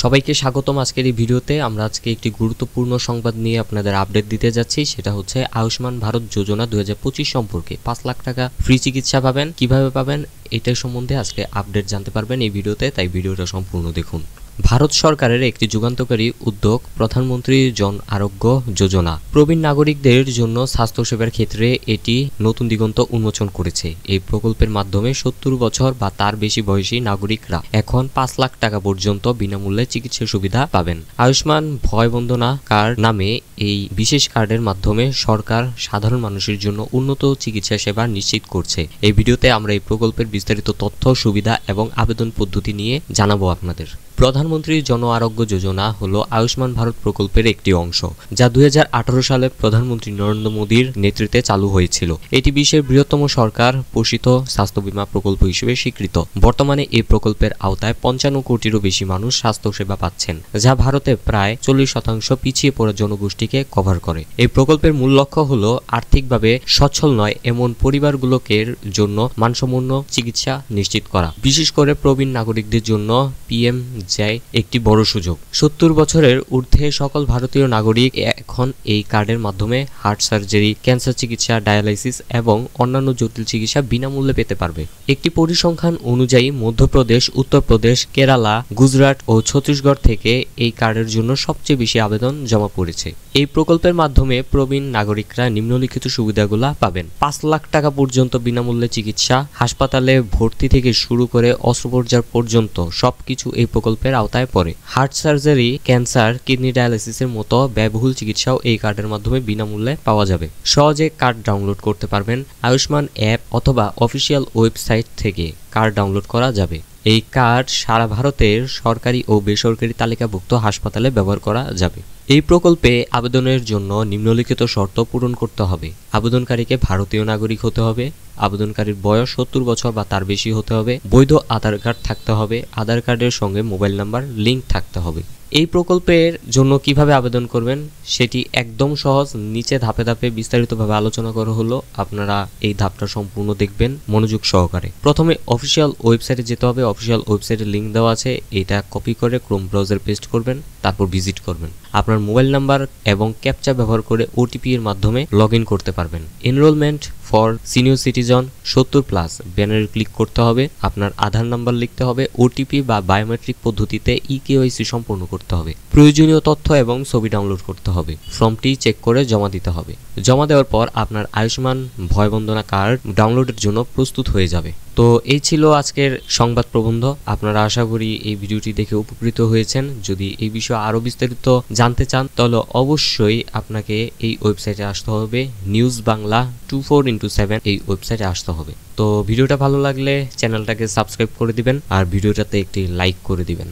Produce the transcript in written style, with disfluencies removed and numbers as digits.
সবাইকে স্বাগতম আজকের এই ভিডিওতে। আমরা আজকে একটি গুরুত্বপূর্ণ সংবাদ নিয়ে আপনাদের আপডেট দিতে যাচ্ছি। সেটা হচ্ছে আয়ুষ্মান ভারত যোজনা 2025 সম্পর্কে 5 লাখ টাকা ফ্রি চিকিৎসা পাবেন, কিভাবে পাবেন এটার সম্বন্ধে আজকে আপডেট জানতে পারবেন এই ভিডিওতে, তাই ভিডিওটা সম্পূর্ণ দেখুন। ভারত সরকারের একটি যুগান্তকারী উদ্যোগ প্রধানমন্ত্রী জন আরোগ্য যোজনা প্রবীণ নাগরিকদের জন্য স্বাস্থ্যসেবার ক্ষেত্রে এটি নতুন দিগন্ত উন্মোচন করেছে। এই প্রকল্পের মাধ্যমে 70 বছর বা তার বেশি বয়সী নাগরিকরা এখন 5 লাখ টাকা পর্যন্ত বিনামূল্যে চিকিৎসা সুবিধা পাবেন। আয়ুষ্মান ভয় বন্দনা কার্ড নামে এই বিশেষ কার্ডের মাধ্যমে সরকার সাধারণ মানুষের জন্য উন্নত চিকিৎসা সেবা নিশ্চিত করছে। এই ভিডিওতে আমরা এই প্রকল্পের বিস্তারিত তথ্য, সুবিধা এবং আবেদন পদ্ধতি নিয়ে জানাবো আপনাদের। প্রধানমন্ত্রী জন আরোগ্য যোজনা হলো আয়ুষ্মান ভারত প্রকল্পের একটি অংশ, যা 2018 সালে প্রধানমন্ত্রী নরেন্দ্র মোদীর নেতৃত্বে চালু হয়েছিল। এটি বিশ্বের বৃহত্তম সরকার পোষিত স্বাস্থ্য বীমা প্রকল্প হিসেবে স্বীকৃত। বর্তমানে এই প্রকল্পের আওতায় 55 কোটিরও বেশি মানুষ স্বাস্থ্যসেবা পাচ্ছেন, যা ভারতে প্রায় 40% পিছিয়ে পড়া জনগোষ্ঠীকে কভার করে। এই প্রকল্পের মূল লক্ষ্য হলো আর্থিকভাবে সচ্ছল নয় এমন পরিবারগুলোকে জন্য মানসম্পন্ন চিকিৎসা নিশ্চিত করা। বিশেষ করে প্রবীণ নাগরিকদের জন্য পিএম একটি বড় সুযোগ। 70 বছরের ঊর্ধ্বে সকল ভারতীয় নাগরিক এখন এই কার্ডের মাধ্যমে হার্ট সার্জারি, ক্যান্সার চিকিৎসা, ডায়ালাইসিস এবং অন্যান্য জটিল চিকিৎসা বিনামূল্যে পেতে পারবে। একটি পরিসংখ্যান অনুযায়ী মধ্যপ্রদেশ, উত্তরপ্রদেশ, কেরালা, গুজরাট ও ছত্তিশগড় থেকে এই কার্ডের জন্য সবচেয়ে বেশি আবেদন জমা পড়েছে। এই প্রকল্পের মাধ্যমে প্রবীণ নাগরিকরা নিম্নলিখিত সুবিধাগুলো পাবেন: 5 লাখ টাকা পর্যন্ত বিনামূল্যে চিকিৎসা, হাসপাতালে ভর্তি থেকে শুরু করে অস্ত্রোপচার পর্যন্ত সবকিছু এই প্রকল্পের আওতায় পড়ে। হার্ট সার্জারি, ক্যান্সার, কিডনি ডায়ালাইসিসের মতো ব্যয়বহুল চিকিৎসাও এই কার্ডের মাধ্যমে বিনামূল্যে পাওয়া যাবে। সহজে কার্ড ডাউনলোড করতে পারবেন। আয়ুষ্মান অ্যাপ অথবা অফিসিয়াল ওয়েবসাইট থেকে কার্ড ডাউনলোড করা যাবে। এই কার্ড সারা ভারতের সরকারি ও বেসরকারি তালিকাভুক্ত হাসপাতালে ব্যবহার করা যাবে। এই প্রকল্পে আবেদনের জন্য নিম্নলিখিত শর্ত পূরণ করতে হবে: আবেদনকারীকে ভারতীয় নাগরিক হতে হবে, আবেদনকারীর বয়স 70 বছর বা তার বেশি হতে হবে, বৈধ আধার কার্ড থাকতে হবে, আধার কার্ডের সঙ্গে মোবাইল নাম্বার লিঙ্ক থাকতে হবে। এই প্রকল্পের জন্য কিভাবে আবেদন করবেন সেটি একদম সহজ। নিচে ধাপে ধাপে বিস্তারিতভাবে আলোচনা করা হলো, আপনারা এই ধাপটা সম্পূর্ণ দেখবেন মনোযোগ সহকারে। প্রথমে অফিসিয়াল ওয়েবসাইটে যেতে হবে। অফিসিয়াল ওয়েবসাইটের লিঙ্ক দেওয়া আছে, এটা কপি করে ক্রোম ব্রাউজার পেস্ট করবেন, তারপর ভিজিট করবেন। আপনার মোবাইল নাম্বার এবং ক্যাপচা ব্যবহার করে ওটিপি এর মাধ্যমে লগ ইন করতে পারবেন। এনরোলমেন্ট ফর সিনিয়র সিটিজেন 70+ ব্যানারে ক্লিক করতে হবে। আপনার আধার নাম্বার লিখতে হবে। ওটিপি বা বায়োমেট্রিক পদ্ধতিতে ইকেওয়াইসি সম্পূর্ণ করতে হবে। প্রয়োজনীয় তথ্য এবং ছবি ডাউনলোড করতে হবে। ফর্মটি চেক করে জমা দিতে হবে। জমা দেওয়ার পর আপনার আয়ুষ্মান ভয় বন্দনা কার্ড ডাউনলোডের জন্য প্রস্তুত হয়ে যাবে। তো এই ছিল আজকের সংবাদ প্রবন্ধ। আপনারা আশা করি এই ভিডিওটি দেখে উপকৃত হয়েছেন। যদি এই বিষয়ে আরো বিস্তারিত জানতে চান তাহলে অবশ্যই আপনাকে এই ওয়েবসাইটে আসতে হবে। নিউজ বাংলা 24x7 এই ওয়েবসাইটে আসতে হবে। তো ভিডিওটা ভালো লাগলে চ্যানেলটাকে সাবস্ক্রাইব করে দিবেন আর ভিডিওটাতে একটি লাইক করে দিবেন।